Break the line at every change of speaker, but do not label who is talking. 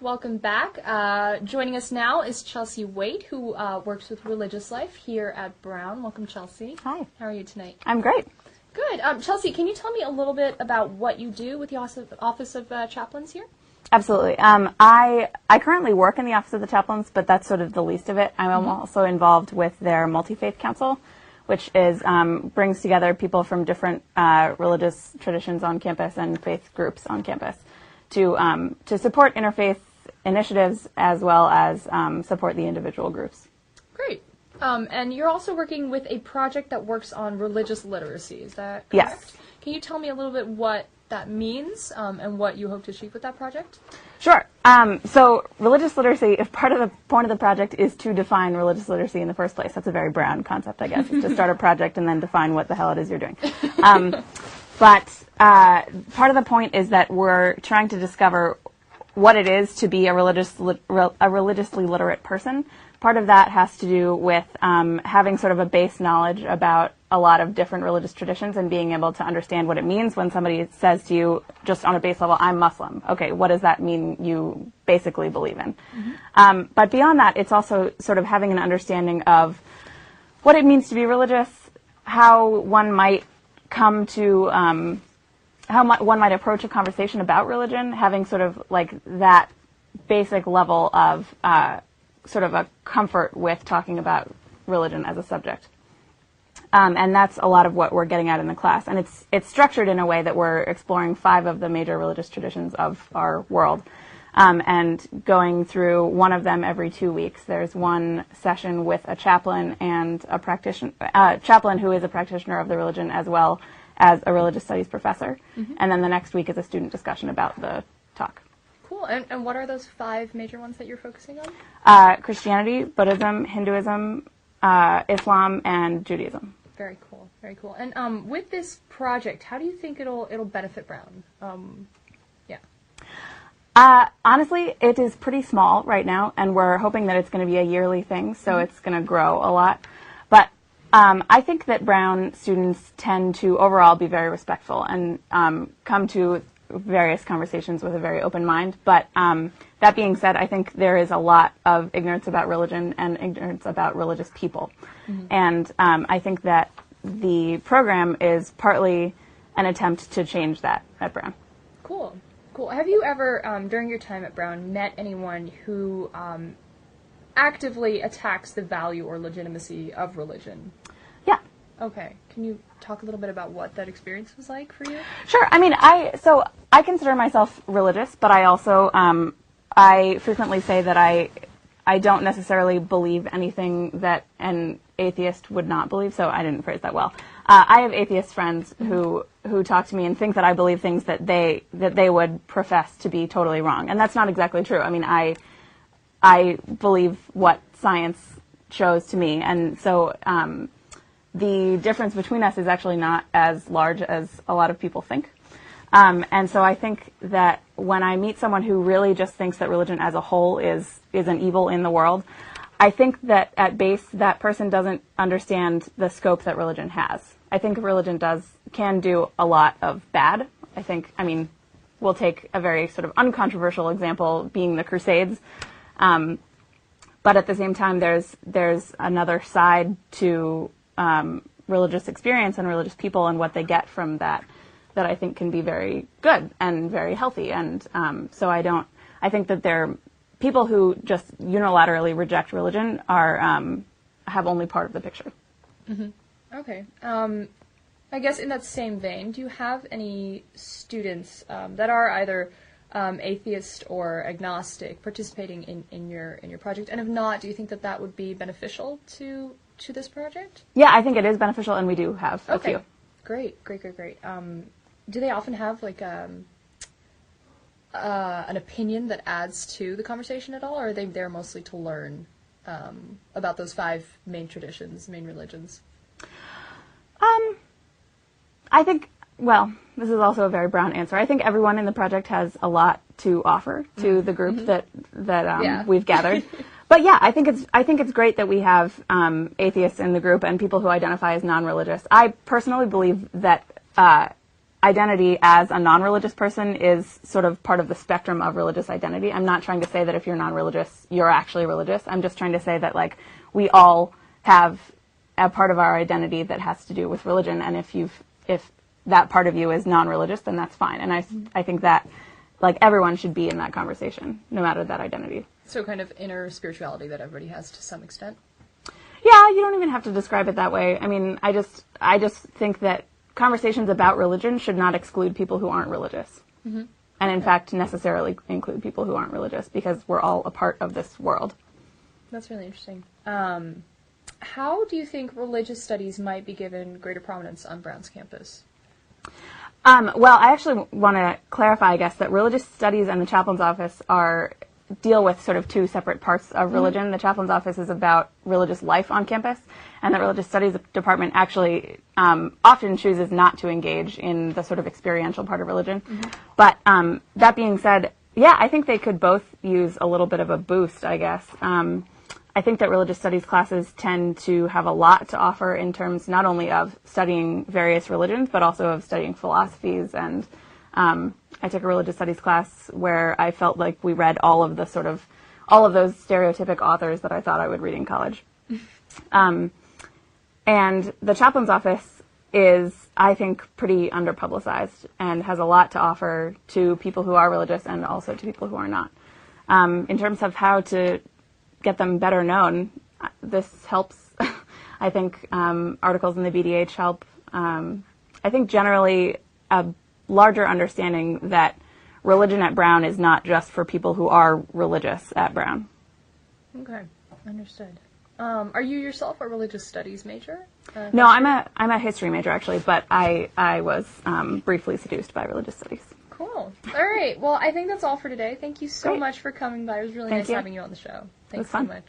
Welcome back. Joining us now is Chelsea Waite, who works with Religious Life here at Brown. Welcome, Chelsea.
Hi.
How are you tonight?
I'm great.
Good. Chelsea, can you tell me a little bit about what you do with the Office of Chaplains here?
Absolutely. I currently work in the Office of the Chaplains, but that's sort of the least of it. I'm also involved with their Multi-Faith Council, which is brings together people from different religious traditions on campus and faith groups on campus to support interfaith initiatives as well as support the individual groups.
Great. And you're also working with a project that works on religious literacy. Is that correct?
Yes.
Can you tell me a little bit what that means and what you hope to achieve with that project?
Sure. So religious literacy, if part of the point of the project is to define religious literacy in the first place, that's a very Brown concept, I guess, is to start a project and then define what the hell it is you're doing. But part of the point is that we're trying to discover what it is to be a religiously literate person. Part of that has to do with having sort of a base knowledge about a lot of different religious traditions and being able to understand what it means when somebody says to you, just on a base level, I'm Muslim. Okay, what does that mean you basically believe in? But beyond that, it's also sort of having an understanding of what it means to be religious, how one might come to, one might approach a conversation about religion, having sort of like that basic level of sort of a comfort with talking about religion as a subject. And that's a lot of what we're getting at in the class. And it's structured in a way that we're exploring 5 of the major religious traditions of our world and going through one of them every 2 weeks. There's one session with a chaplain and a chaplain who is a practitioner of the religion as well as a religious studies professor. And then the next week is a student discussion about the talk.
Cool. And what are those 5 major ones that you're focusing on?
Christianity, Buddhism, Hinduism, Islam, and Judaism.
Very cool. Very cool. And with this project, how do you think it'll benefit Brown?
Honestly, it is pretty small right now, and we're hoping that it's going to be a yearly thing, so it's going to grow a lot. But I think that Brown students tend to overall be very respectful and come to various conversations with a very open mind. But that being said, I think there is a lot of ignorance about religion and ignorance about religious people. And I think that the program is partly an attempt to change that at Brown.
Cool. Cool. Have you ever, during your time at Brown, met anyone who actively attacks the value or legitimacy of religion?
Yeah.
Okay. Can you talk a little bit about what that experience was like for you?
Sure. I mean, I consider myself religious, but I also, I frequently say that I don't necessarily believe anything that an atheist would not believe, so I didn't phrase that well. I have atheist friends who talk to me and think that I believe things that they would profess to be totally wrong, and that's not exactly true. I mean, I believe what science shows to me, and so the difference between us is actually not as large as a lot of people think. And so I think that when I meet someone who really just thinks that religion as a whole is an evil in the world, I think that at base that person doesn't understand the scope that religion has. I think religion can do a lot of bad. I mean, we'll take a very sort of uncontroversial example being the Crusades. But at the same time, there's another side to religious experience and religious people and what they get from that I think can be very good and very healthy. And so I think that people who just unilaterally reject religion have only part of the picture.
Okay. I guess in that same vein, do you have any students that are either atheist or agnostic participating in your project? And if not, do you think that would be beneficial to this project?
Yeah, I think it is beneficial, and we do have a few.
Great. Do they often have like an opinion that adds to the conversation at all, or are they there mostly to learn about those 5 main traditions, main religions?
I think, well, this is also a very Brown answer. I think everyone in the project has a lot to offer to the group that we've gathered. But yeah, I think it's great that we have atheists in the group and people who identify as non-religious. I personally believe that identity as a non-religious person is sort of part of the spectrum of religious identity. I'm not trying to say that if you're non-religious, you're actually religious. I'm just trying to say that, like, we all have a part of our identity that has to do with religion, and if that part of you is non-religious, then that's fine. And I think that, like, everyone should be in that conversation, no matter that identity.
So kind of inner spirituality that everybody has to some extent.
Yeah, you don't even have to describe it that way. I mean, I just think that conversations about religion should not exclude people who aren't religious. Mm-hmm. And in fact, necessarily include people who aren't religious, because we're all a part of this world.
That's really interesting. How do you think religious studies might be given greater prominence on Brown's campus?
Well, I actually want to clarify, I guess, that religious studies and the chaplain's office deal with sort of two separate parts of religion. Mm-hmm. The chaplain's office is about religious life on campus, and the religious studies department actually often chooses not to engage in the sort of experiential part of religion. Mm-hmm. But that being said, yeah, I think they could both use a little bit of a boost, I guess. I think that religious studies classes tend to have a lot to offer in terms not only of studying various religions, but also of studying philosophies. And I took a religious studies class where I felt like we read all of those stereotypic authors that I thought I would read in college. And the chaplain's office is, I think, pretty underpublicized and has a lot to offer to people who are religious and also to people who are not. In terms of how to get them better known, this helps. I think articles in the BDH help. I think generally a larger understanding that religion at Brown is not just for people who are religious at Brown.
Okay, understood. Are you yourself a religious studies major?
No, I'm a history major actually, but I was briefly seduced by religious studies.
Cool. All right. Well, I think that's all for today. Thank you so much for coming by. It was really nice having you on the show. Thanks so much.